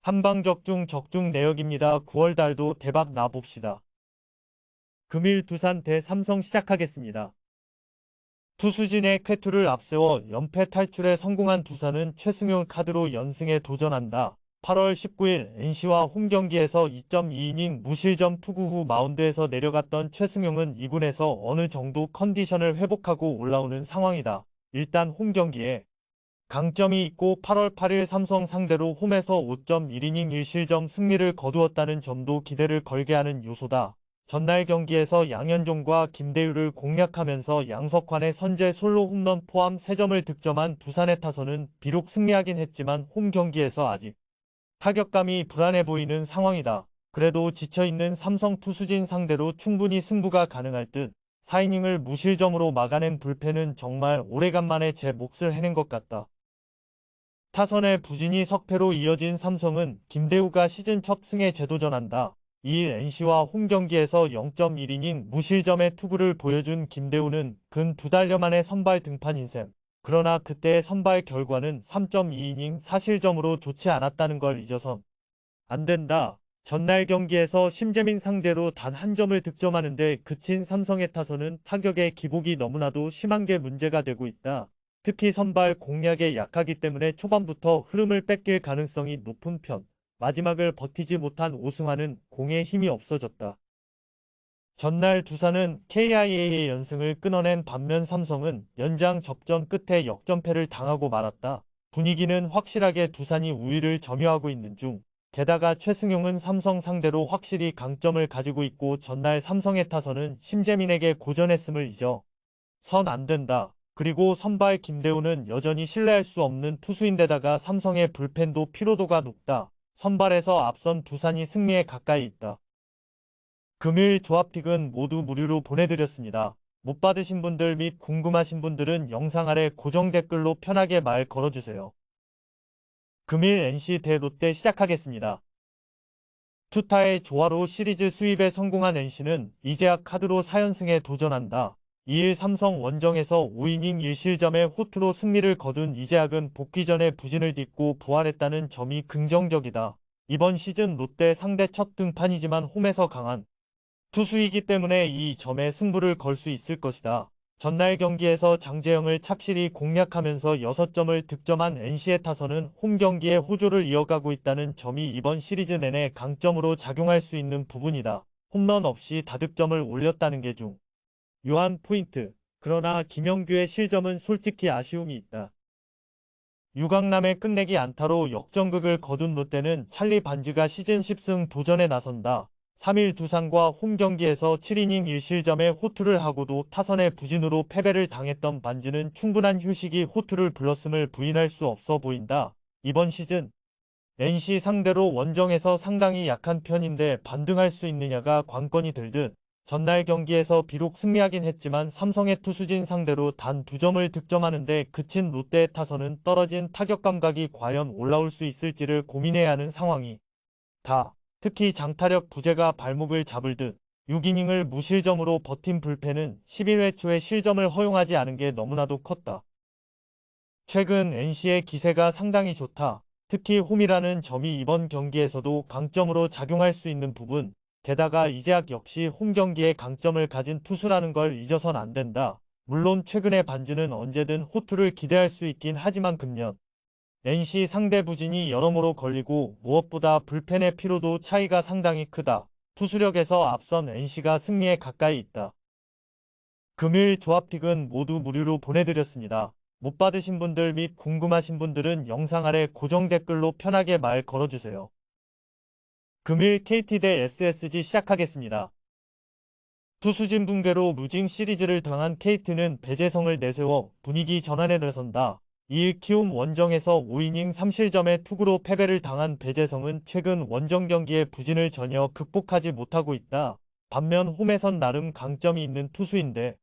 한방적중 적중 내역입니다. 9월달도 대박 나봅시다. 금일 두산 대 삼성 시작하겠습니다. 투수진의 쾌투를 앞세워 연패 탈출에 성공한 두산은 최승용 카드로 연승에 도전한다. 8월 19일 NC와 홈경기에서 2.2이닝 무실점 투구 후 마운드에서 내려갔던 최승용은 2군에서 어느 정도 컨디션을 회복하고 올라오는 상황이다. 일단 홈경기에 강점이 있고 8월 8일 삼성 상대로 홈에서 5.1이닝 1실점 승리를 거두었다는 점도 기대를 걸게 하는 요소다. 전날 경기에서 양현종과 김대유를 공략하면서 양석환의 선제 솔로 홈런 포함 3점을 득점한 두산의 타선은 비록 승리하긴 했지만 홈 경기에서 아직 타격감이 불안해 보이는 상황이다. 그래도 지쳐있는 삼성 투수진 상대로 충분히 승부가 가능할 듯 4이닝을 무실점으로 막아낸 불펜은 정말 오래간만에 제 몫을 해낸 것 같다. 타선의 부진이 석패로 이어진 삼성은 김대우가 시즌 첫 승에 재도전한다. 2일 NC와 홈경기에서 0.1이닝 무실점의 투구를 보여준 김대우는 근 2달여 만에 선발 등판인 셈. 그러나 그때의 선발 결과는 3.2이닝 4실점으로 좋지 않았다는 걸 잊어선 안 된다. 전날 경기에서 심재민 상대로 단 한 점을 득점하는데 그친 삼성의 타선은 타격의 기복이 너무나도 심한 게 문제가 되고 있다. 특히 선발 공략에 약하기 때문에 초반부터 흐름을 뺏길 가능성이 높은 편. 마지막을 버티지 못한 오승환은 공에 힘이 없어졌다. 전날 두산은 KIA의 연승을 끊어낸 반면 삼성은 연장 접전 끝에 역전패를 당하고 말았다. 분위기는 확실하게 두산이 우위를 점유하고 있는 중. 게다가 최승용은 삼성 상대로 확실히 강점을 가지고 있고 전날 삼성의 타선은 심재민에게 고전했음을 잊어 선 안 된다. 그리고 선발 김대우는 여전히 신뢰할 수 없는 투수인데다가 삼성의 불펜도 피로도가 높다. 선발에서 앞선 두산이 승리에 가까이 있다. 금일 조합픽은 모두 무료로 보내드렸습니다. 못 받으신 분들 및 궁금하신 분들은 영상 아래 고정 댓글로 편하게 말 걸어주세요. 금일 NC 대 롯데 시작하겠습니다. 투타의 조화로 시리즈 수입에 성공한 NC는 이제야 카드로 4연승에 도전한다. 2일 삼성 원정에서 5이닝 1실점의 호투로 승리를 거둔 이재학은 복귀 전에 부진을 딛고 부활했다는 점이 긍정적이다. 이번 시즌 롯데 상대 첫 등판이지만 홈에서 강한 투수이기 때문에 이 점에 승부를 걸 수 있을 것이다. 전날 경기에서 장재영을 착실히 공략하면서 6점을 득점한 NC의 타선은 홈 경기에 호조를 이어가고 있다는 점이 이번 시리즈 내내 강점으로 작용할 수 있는 부분이다. 홈런 없이 다득점을 올렸다는 게 중요한 포인트. 그러나 김영규의 실점은 솔직히 아쉬움이 있다. 유강남의 끝내기 안타로 역전극을 거둔 롯데는 찰리 반지가 시즌 10승 도전에 나선다. 3일 두산과 홈 경기에서 7이닝 1실점의 호투를 하고도 타선의 부진으로 패배를 당했던 반지는 충분한 휴식이 호투를 불렀음을 부인할 수 없어 보인다. 이번 시즌 NC 상대로 원정에서 상당히 약한 편인데 반등할 수 있느냐가 관건이 될 듯. 전날 경기에서 비록 승리하긴 했지만 삼성의 투수진 상대로 단 2점을 득점하는데 그친 롯데의 타선은 떨어진 타격 감각이 과연 올라올 수 있을지를 고민해야 하는 상황이 다. 특히 장타력 부재가 발목을 잡을 듯 6이닝을 무실점으로 버틴 불펜은 11회 초에 실점을 허용하지 않은 게 너무나도 컸다. 최근 NC의 기세가 상당히 좋다. 특히 홈이라는 점이 이번 경기에서도 강점으로 작용할 수 있는 부분. 게다가 이재학 역시 홈 경기에 강점을 가진 투수라는 걸 잊어선 안 된다. 물론 최근의 반지는 언제든 호투를 기대할 수 있긴 하지만 금년 NC 상대 부진이 여러모로 걸리고 무엇보다 불펜의 피로도 차이가 상당히 크다. 투수력에서 앞선 NC가 승리에 가까이 있다. 금일 조합픽은 모두 무료로 보내드렸습니다. 못 받으신 분들 및 궁금하신 분들은 영상 아래 고정 댓글로 편하게 말 걸어주세요. 금일 KT 대 SSG 시작하겠습니다. 투수진 붕괴로 루징 시리즈를 당한 KT는 배재성을 내세워 분위기 전환에 들어선다. 2일 키움 원정에서 5이닝 3실점의 투구로 패배를 당한 배재성은 최근 원정 경기의 부진을 전혀 극복하지 못하고 있다. 반면 홈에선 나름 강점이 있는 투수인데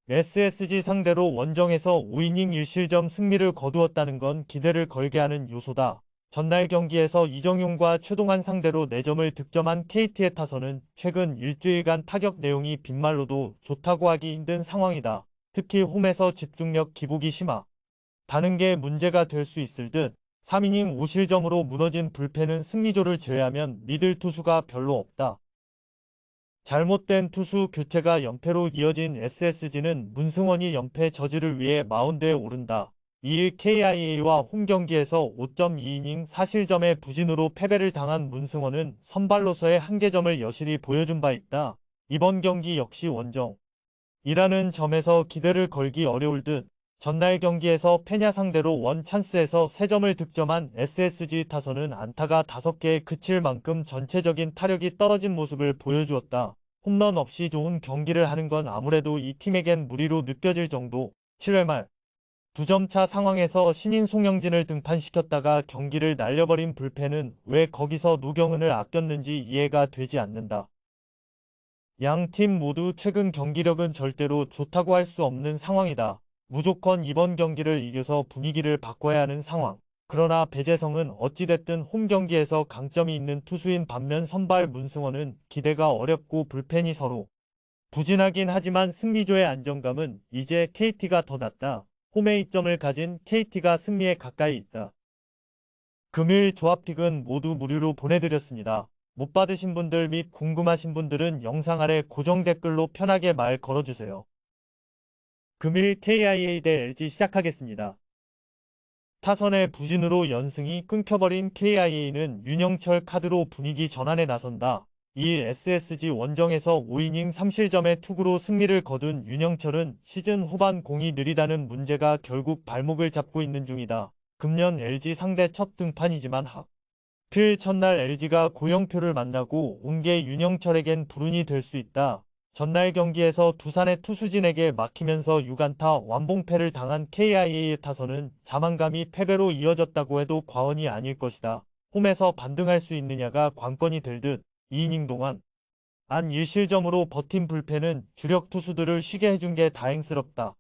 SSG 상대로 원정에서 5이닝 1실점 승리를 거두었다는 건 기대를 걸게 하는 요소다. 전날 경기에서 이정용과 최동환 상대로 4점을 득점한 KT의 타선은 최근 일주일간 타격 내용이 빈말로도 좋다고 하기 힘든 상황이다. 특히 홈에서 집중력 기복이 심하다는 게 문제가 될 수 있을 듯. 3이닝 5실점으로 무너진 불펜은 승리조를 제외하면 믿을 투수가 별로 없다. 잘못된 투수 교체가 연패로 이어진 SSG는 문승원이 연패 저지를 위해 마운드에 오른다. 2일 KIA와 홈경기에서 5.2이닝 4실점의 부진으로 패배를 당한 문승원은 선발로서의 한계점을 여실히 보여준 바 있다. 이번 경기 역시 원정이라는 점에서 기대를 걸기 어려울 듯 전날 경기에서 페냐 상대로 원 찬스에서 3점을 득점한 SSG 타선은 안타가 5개에 그칠 만큼 전체적인 타력이 떨어진 모습을 보여주었다. 홈런 없이 좋은 경기를 하는 건 아무래도 이 팀에겐 무리로 느껴질 정도. 7회 말 2점차 상황에서 신인 송영진을 등판시켰다가 경기를 날려버린 불펜은 왜 거기서 노경은을 아꼈는지 이해가 되지 않는다. 양 팀 모두 최근 경기력은 절대로 좋다고 할 수 없는 상황이다. 무조건 이번 경기를 이겨서 분위기를 바꿔야 하는 상황. 그러나 배재성은 어찌됐든 홈경기에서 강점이 있는 투수인 반면 선발 문승원은 기대가 어렵고 불펜이 서로 부진하긴 하지만 승리조의 안정감은 이제 KT가 더 낫다. 홈에 이점을 가진 KT가 승리에 가까이 있다. 금일 조합픽은 모두 무료로 보내드렸습니다. 못 받으신 분들 및 궁금하신 분들은 영상 아래 고정 댓글로 편하게 말 걸어주세요. 금일 KIA 대 LG 시작하겠습니다. 타선의 부진으로 연승이 끊겨버린 KIA는 윤영철 카드로 분위기 전환에 나선다. 2일 SSG 원정에서 5이닝 3실점의 투구로 승리를 거둔 윤영철은 시즌 후반 공이 느리다는 문제가 결국 발목을 잡고 있는 중이다. 금년 LG 상대 첫 등판이지만 하필 첫날 LG가 고영표를 만나고 온 게 윤영철에겐 불운이 될 수 있다. 전날 경기에서 두산의 투수진에게 막히면서 6안타 완봉패를 당한 KIA의 타선은 자만감이 패배로 이어졌다고 해도 과언이 아닐 것이다. 홈에서 반등할 수 있느냐가 관건이 될 듯 2이닝 동안 안 1실점으로 버틴 불펜은 주력 투수들을 쉬게 해준 게 다행스럽다.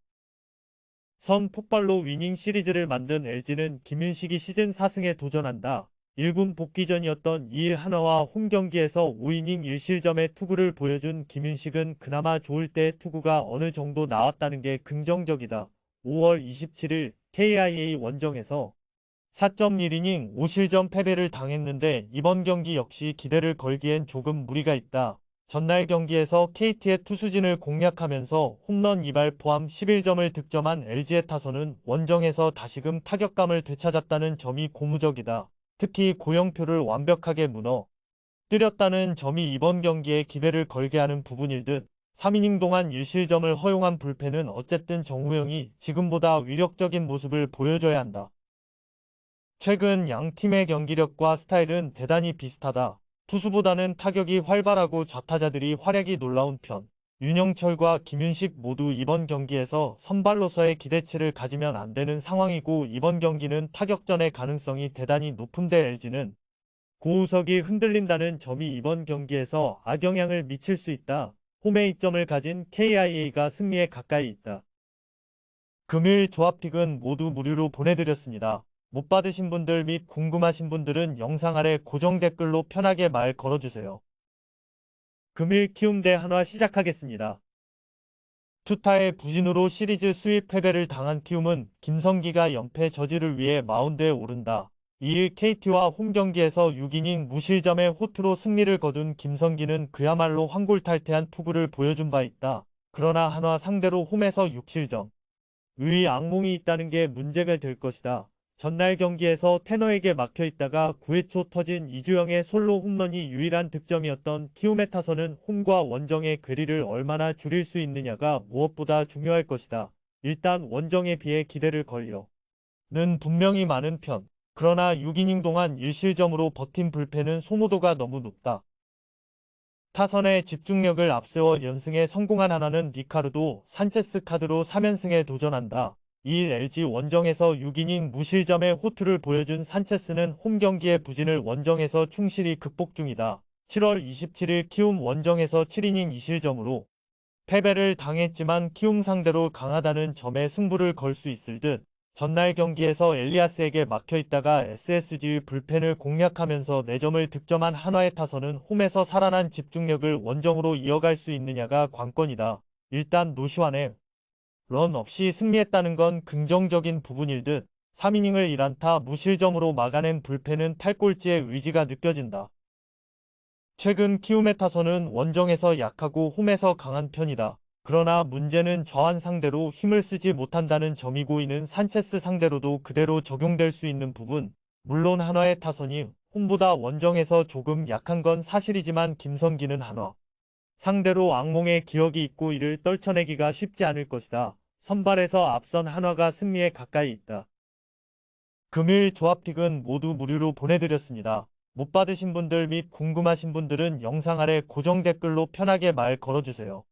선 폭발로 위닝 시리즈를 만든 LG는 김윤식이 시즌 4승에 도전한다. 1군 복귀전이었던 2일 한화와 홈경기에서 5이닝 1실점의 투구를 보여준 김윤식은 그나마 좋을 때 투구가 어느 정도 나왔다는 게 긍정적이다. 5월 27일 KIA 원정에서 4.1이닝 5실점 패배를 당했는데 이번 경기 역시 기대를 걸기엔 조금 무리가 있다. 전날 경기에서 KT의 투수진을 공략하면서 홈런 2발 포함 11점을 득점한 LG의 타선은 원정에서 다시금 타격감을 되찾았다는 점이 고무적이다. 특히 고영표를 완벽하게 무너뜨렸다는 점이 이번 경기에 기대를 걸게 하는 부분일 듯 3이닝 동안 1실점을 허용한 불펜은 어쨌든 정우영이 지금보다 위력적인 모습을 보여줘야 한다. 최근 양 팀의 경기력과 스타일은 대단히 비슷하다. 투수보다는 타격이 활발하고 좌타자들이 활약이 놀라운 편. 윤영철과 김윤식 모두 이번 경기에서 선발로서의 기대치를 가지면 안 되는 상황이고 이번 경기는 타격전의 가능성이 대단히 높은데 LG는 고우석이 흔들린다는 점이 이번 경기에서 악영향을 미칠 수 있다. 홈에 이점을 가진 KIA가 승리에 가까이 있다. 금일 조합픽은 모두 무료로 보내드렸습니다. 못 받으신 분들 및 궁금하신 분들은 영상 아래 고정 댓글로 편하게 말 걸어주세요. 금일 키움 대 한화 시작하겠습니다. 투타의 부진으로 시리즈 수입 패배를 당한 키움은 김성기가 연패 저지를 위해 마운드에 오른다. 2일 KT와 홈경기에서 6이닝 무실점의 호투로 승리를 거둔 김성기는 그야말로 환골탈태한 투구를 보여준 바 있다. 그러나 한화 상대로 홈에서 6실점. 의 악몽이 있다는 게 문제가 될 것이다. 전날 경기에서 테너에게 막혀있다가 9회 초 터진 이주영의 솔로 홈런이 유일한 득점이었던 키움의 타선은 홈과 원정의 괴리를 얼마나 줄일 수 있느냐가 무엇보다 중요할 것이다. 일단 원정에 비해 기대를 걸려는 분명히 많은 편. 그러나 6이닝 동안 1실점으로 버틴 불펜은 소모도가 너무 높다. 타선의 집중력을 앞세워 연승에 성공한 하나는 리카르도 산체스 카드로 3연승에 도전한다. 2일 LG 원정에서 6이닝 무실점의 호투를 보여준 산체스는 홈경기의 부진을 원정에서 충실히 극복 중이다. 7월 27일 키움 원정에서 7이닝 2실점으로 패배를 당했지만 키움 상대로 강하다는 점에 승부를 걸 수 있을 듯 전날 경기에서 엘리아스에게 막혀있다가 SSG의 불펜을 공략하면서 4점을 득점한 한화의 타선은 홈에서 살아난 집중력을 원정으로 이어갈 수 있느냐가 관건이다. 일단 노시환의 런 없이 승리했다는 건 긍정적인 부분일 듯 3이닝을 1안타 무실점으로 막아낸 불펜은 탈꼴찌의 의지가 느껴진다. 최근 키움의 타선은 원정에서 약하고 홈에서 강한 편이다. 그러나 문제는 저한 상대로 힘을 쓰지 못한다는 점이고, 이는 산체스 상대로도 그대로 적용될 수 있는 부분. 물론 한화의 타선이 홈보다 원정에서 조금 약한 건 사실이지만 김성기는 한화 상대로 악몽의 기억이 있고 이를 떨쳐내기가 쉽지 않을 것이다. 선발에서 앞선 한화가 승리에 가까이 있다. 금일 조합픽은 모두 무료로 보내드렸습니다. 못 받으신 분들 및 궁금하신 분들은 영상 아래 고정 댓글로 편하게 말 걸어주세요.